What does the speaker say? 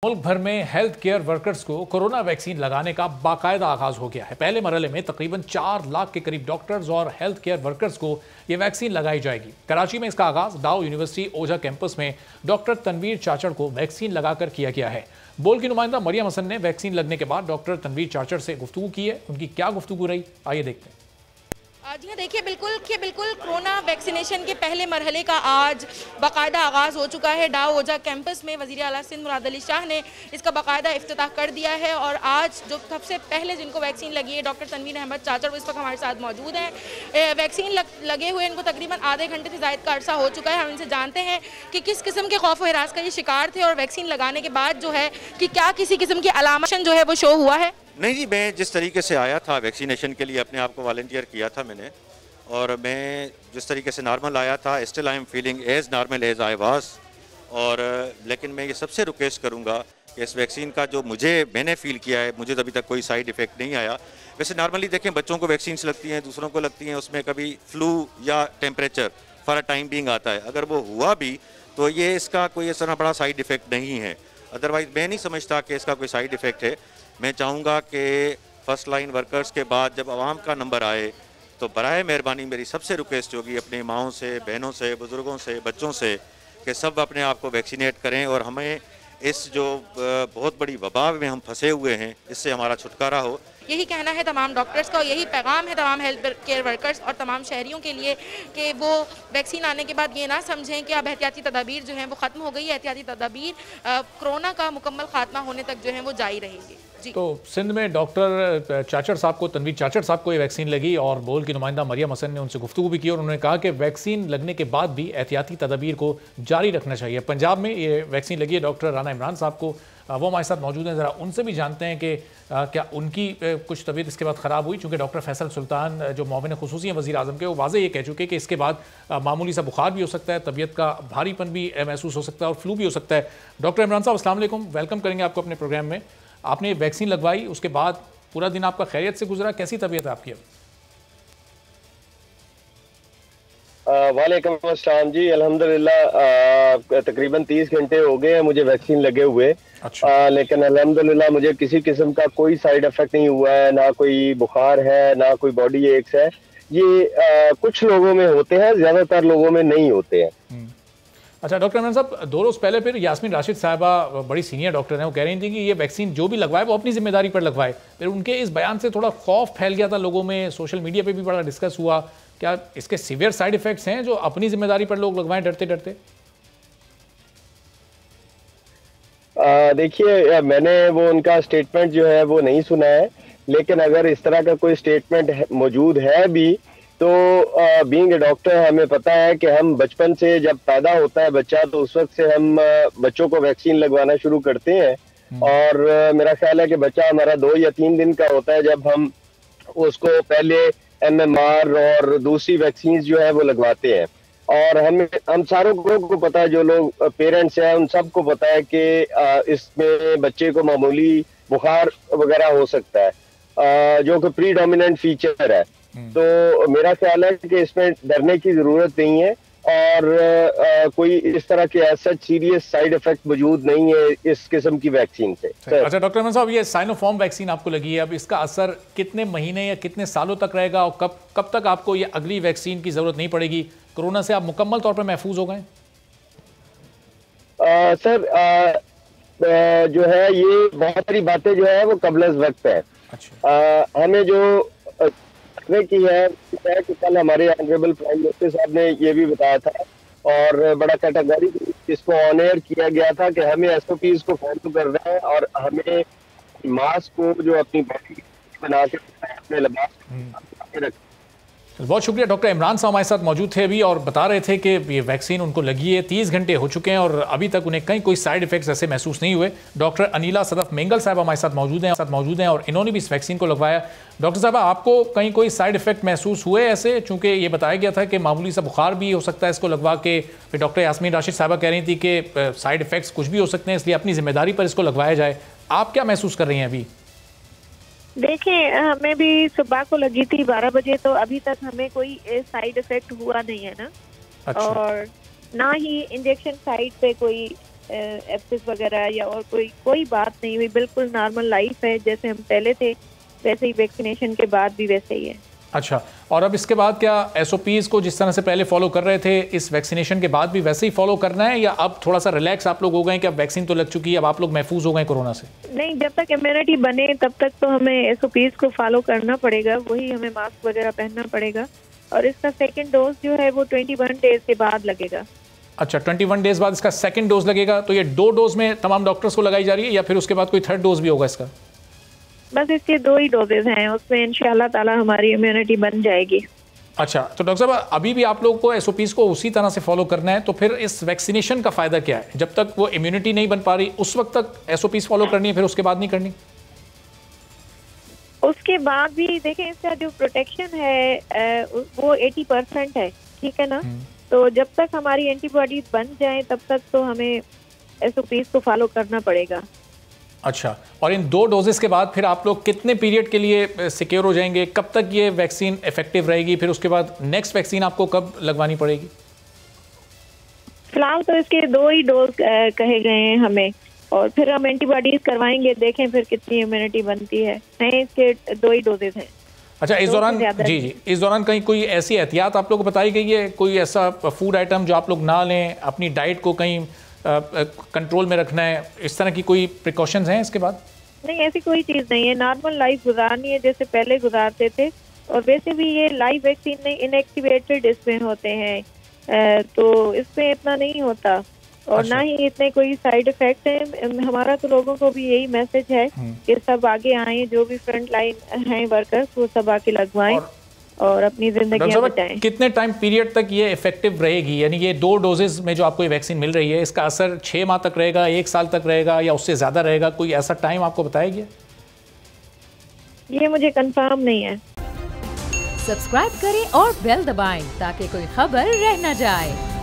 मुल्क भर में हेल्थ केयर वर्कर्स को कोरोना वैक्सीन लगाने का बाकायदा आगाज हो गया है। पहले मरहले में तकरीबन 4 लाख के करीब डॉक्टर्स और हेल्थ केयर वर्कर्स को यह वैक्सीन लगाई जाएगी। कराची में इसका आगाज डाउ यूनिवर्सिटी ओझा कैंपस में डॉक्टर तनवीर चाचड़ को वैक्सीन लगाकर किया गया है। बोल की नुमाइंदा मरियम हसन ने वैक्सीन लगने के बाद डॉक्टर तनवीर चाचड़ से गुफ्तगू की है। उनकी क्या गुफ्तगू रही, आइए देखते हैं। जी हाँ, देखिए बिल्कुल कोरोना वैक्सीनेशन के पहले मरहले का आज बाकायदा आगाज़ हो चुका है। डाउ ओझा कैंपस में वज़ीर आला सिंध मुराद अली शाह ने इसका बाकायदा इफ्तिताह कर दिया है और आज जो सबसे पहले जिनको वैक्सीन लगी है डॉक्टर तनवीर अहमद चाचड़, वो इस वक्त हमारे साथ मौजूद हैं। वैक्सीन लगे हुए इनको तकरीबन आधे घंटे से ज़ायद का अरसा हो चुका है। हम इनसे जानते हैं कि किस किस्म के खौफ व हिरास का ये शिकार थे और वैक्सीन लगाने के बाद जो है कि क्या किसी किस्म की अलामत जो है वो शो हुआ है। नहीं जी, मैं जिस तरीके से आया था वैक्सीनेशन के लिए अपने आप को वॉलंटियर किया था मैंने, और मैं जिस तरीके से नॉर्मल आया था, still I am feeling as normal as I was. और लेकिन मैं ये सबसे रिक्वेस्ट करूँगा कि इस वैक्सीन का जो मैंने फ़ील किया है, मुझे अभी तक कोई साइड इफ़ेक्ट नहीं आया। वैसे नॉर्मली देखें बच्चों को वैक्सीन्स लगती हैं, दूसरों को लगती हैं, उसमें कभी फ्लू या temperature for a time being आता है। अगर वो हुआ भी तो ये इसका कोई ऐसा बड़ा साइड इफ़ेक्ट नहीं है। अदरवाइज़ मैं नहीं समझता कि इसका कोई साइड इफ़ेक्ट है। मैं चाहूँगा कि फर्स्ट लाइन वर्कर्स के बाद जब आवाम का नंबर आए तो बराए मेहरबानी मेरी सबसे रिक्वेस्ट होगी अपनी माओं से, बहनों से, बुज़ुर्गों से, बच्चों से कि सब अपने आप को वैक्सीनेट करें और हमें इस जो बहुत बड़ी वबा में हम फंसे हुए हैं इससे हमारा छुटकारा हो। यही कहना है तमाम डॉक्टर्स का और यही पैगाम है तमाम हेल्थ केयर वर्कर्स और तमाम शहरियों के लिए कि वो वैक्सीन आने के बाद ये ना समझें कि अब एहतियाती तदाबीर जो हैं वो ख़त्म हो गई है। एहतियाती तदाबीर कोरोना का मुकम्मल खात्मा होने तक जो है वो जारी रहेंगी। तो सिंध में डॉक्टर चाचड़ साहब को, तनवीर चाचड़ साहब को ये वैक्सीन लगी और बोल की नुमाइंदा मरियम हसन ने उनसे गुफ्तगू भी की और उन्होंने कहा कि वैक्सीन लगने के बाद भी एहतियाती तदाबीर को जारी रखना चाहिए। पंजाब में ये वैक्सीन लगी है डॉक्टर राना इमरान साहब को, वो हमारे साथ मौजूद हैं। ज़रा उनसे भी जानते हैं कि क्या उनकी कुछ तबीयत इसके बाद ख़राब हुई, चूँकि डॉक्टर फैसल सुल्तान जो मुआविन खुसूसी हैं वज़ीर आज़म के, वो वाज़े ये कह चुके कि इसके बाद मामूली सा बुखार भी हो सकता है, तबीयत का भारीपन भी महसूस हो सकता है और फ्लू भी हो सकता है। डॉक्टर इमरान साहब अस्सलाम वालेकुम, वेलकम करेंगे आपको अपने प्रोग्राम में। आपने वैक्सीन लगवाई, उसके बाद पूरा दिन आपका खैरियत से गुजरा, कैसी तबीयत है आपकी? वालेकुम अस्सलाम जी, अल्हम्दुलिल्लाह तकरीबन 30 घंटे हो गए हैं मुझे वैक्सीन लगे हुए। अच्छा। लेकिन अल्हम्दुलिल्लाह मुझे किसी किस्म का कोई साइड इफेक्ट नहीं हुआ है, ना कोई बुखार है, ना कोई बॉडी एक्स है। ये कुछ लोगों में होते हैं, ज्यादातर लोगों में नहीं होते हैं। अच्छा डॉक्टर इमरान साहब, 2 रोज़ पहले फिर यास्मीन राशिद साहिबा बड़ी सीनियर डॉक्टर हैं, वो कह रही थी कि ये वैक्सीन जो भी लगवाए वो अपनी जिम्मेदारी पर लगवाए। फिर उनके इस बयान से थोड़ा खौफ फैल गया था लोगों में, सोशल मीडिया पे भी बड़ा डिस्कस हुआ। क्या इसके सीवियर साइड इफेक्ट्स हैं जो अपनी जिम्मेदारी पर लोग लगवाएं डरते डरते? देखिए, मैंने वो उनका स्टेटमेंट जो है वो नहीं सुना है, लेकिन अगर इस तरह का कोई स्टेटमेंट मौजूद है भी तो बीइंग ए डॉक्टर हमें पता है कि हम बचपन से जब पैदा होता है बच्चा तो उस वक्त से हम बच्चों को वैक्सीन लगवाना शुरू करते हैं। और मेरा ख्याल है कि बच्चा हमारा 2 या 3 दिन का होता है जब हम उसको पहले MMR और दूसरी वैक्सीन जो है वो लगवाते हैं। और हम सारों को पता है, जो लोग पेरेंट्स हैं उन सबको पता है कि इसमें बच्चे को मामूली बुखार वगैरह हो सकता है जो कि प्रीडोमिनेंट फीचर है। तो मेरा ख्याल है कि इसमें डरने की जरूरत नहीं है और कोई इस तरह के ऐसा सीरियस साइड इफेक्ट मौजूद नहीं है इस किस्म की वैक्सीन से। अच्छा डॉक्टर इमरान साहब, ये साइनोफार्म वैक्सीन आपको लगी है, अब इसका असर कितने महीने या कितने सालों तक रहेगा और कब तक आपको ये अगली वैक्सीन की जरूरत नहीं पड़ेगी? कोरोना से आप मुकम्मल तौर पर महफूज हो गए? सर जो है ये बहुत सारी बातें जो है वो कबल वक्त है। अच्छा। हमें जो की है कि कल हमारे ऑनरेबल प्राइम मिनिस्टर साहब ने ये भी बताया था और बड़ा कैटेगरी इसको ऑन एयर किया गया था कि हमें SOPs को फॉलो करना है और हमें मास्क को जो अपनी बॉडी बना के अपने लिबास रखना। बहुत शुक्रिया। डॉक्टर इमरान साहब हमारे साथ मौजूद थे अभी और बता रहे थे कि ये वैक्सीन उनको लगी है, 30 घंटे हो चुके हैं और अभी तक उन्हें कहीं कोई साइड इफेक्ट्स ऐसे महसूस नहीं हुए। डॉक्टर अनीला सदफ मेंगल साहब हमारे साथ मौजूद हैं और इन्होंने भी इस वैक्सीन को लगवाया। डॉक्टर साहब, आपको कहीं कोई साइड इफेक्ट महसूस हुए ऐसे? चूँकि ये बताया गया था कि मामूली सा बुखार भी हो सकता है इसको लगवा के, फिर डॉक्टर यास्मीन राशिद साहबा कह रही थी कि साइड इफेक्ट्स कुछ भी हो सकते हैं, इसलिए अपनी जिम्मेदारी पर इसको लगवाया जाए। आप क्या महसूस कर रही हैं अभी? देखिए, हमें भी सुबह को लगी थी 12 बजे, तो अभी तक हमें कोई साइड इफेक्ट हुआ नहीं है ना। अच्छा। और ना ही इंजेक्शन साइट पे कोई एब्सेस वगैरह या और कोई बात नहीं हुई, बिल्कुल नॉर्मल लाइफ है, जैसे हम पहले थे वैसे ही, वैक्सीनेशन के बाद भी वैसे ही है। अच्छा, और अब इसके बाद क्या SOPs को जिस तरह से पहले फॉलो कर रहे थे इस वैक्सीनेशन के बाद भी वैसे ही फॉलो करना है, या अब थोड़ा सा रिलैक्स आप लोग हो गए कि अब वैक्सीन तो लग चुकी है, अब आप लोग महफूज हो गए कोरोना से? नहीं, जब तक इम्यूनिटी बने तब तक तो हमें SOPs को फॉलो करना पड़ेगा, वही हमें मास्क वगैरह पहनना पड़ेगा, और इसका सेकेंड डोज जो है वो 21 डेज के बाद लगेगा। अच्छा, 21 डेज बाद इसका सेकंड डोज लगेगा। तो ये 2 डोज में तमाम डॉक्टर्स को लगाई जा रही है या फिर उसके बाद कोई थर्ड डोज भी होगा इसका? बस इसके 2 ही डोजेज हैं, उसमें इंशाल्लाह ताला हमारी इम्यूनिटी बन जाएगी। अच्छा, तो डॉक्टर साहब अभी भी आप लोगों को SOPs को उसी तरह से फॉलो करना है, तो फिर इस वैक्सीनेशन का फायदा क्या है? जब तक वो इम्यूनिटी नहीं बन पा रही उस वक्त तक SOPs फॉलो करनी है, फिर उसके बाद नहीं करनी? उसके बाद भी देखें, इसका जो प्रोटेक्शन है वो 80% है, ठीक है ना। तो जब तक हमारी एंटीबॉडीज बन जाए तब तक तो हमें SOPs को फॉलो करना पड़ेगा। अच्छा, और इन 2 डोजेस के बाद फिर आप लोग कितने पीरियड के लिए सिक्योर हो जाएंगे? कब तक ये वैक्सीन इफेक्टिव रहेगी? फिर उसके बाद नेक्स्ट वैक्सीन आपको कब लगवानी पड़ेगी? फिलहाल तो इसके 2 ही डोज कहे गए हैं हमें, और फिर हम एंटीबॉडीज करवाएंगे, देखें फिर कितनी इम्यूनिटी बनती है। नहीं, इसके 2 ही डोजेज हैं। अच्छा, इस दौरान जी इस दौरान कहीं कोई ऐसी एहतियात आप लोगों को बताई गई है? कोई ऐसा फूड आइटम जो आप लोग ना लें, अपनी डाइट को कहीं कंट्रोल में रखना है, इस तरह की कोई प्रिकॉशंस हैं इसके बाद? नहीं, ऐसी कोई चीज़ नहीं है, नॉर्मल लाइफ गुजारनी है जैसे पहले गुजारते थे। और वैसे भी ये लाइव वैक्सीन नहीं, इनएक्टिवेटेड इसमें होते हैं, तो इसमें इतना नहीं होता, और अच्छा। ना ही इतने कोई साइड इफेक्ट है। हमारा तो लोगों को भी यही मैसेज है कि सब आगे आए, जो भी फ्रंट लाइन हैं वर्कर्स वो सब आके लगवाएं और अपनी जिंदगी बचाएं। कितने टाइम पीरियड तक ये इफेक्टिव रहेगी? यानी ये 2 डोजेज में जो आपको ये वैक्सीन मिल रही है, इसका असर 6 माह तक रहेगा, 1 साल तक रहेगा, या उससे ज्यादा रहेगा? कोई ऐसा टाइम आपको बताया गया? ये मुझे कंफर्म नहीं है। सब्सक्राइब करें और बेल दबाएं ताकि कोई खबर रह न जाए।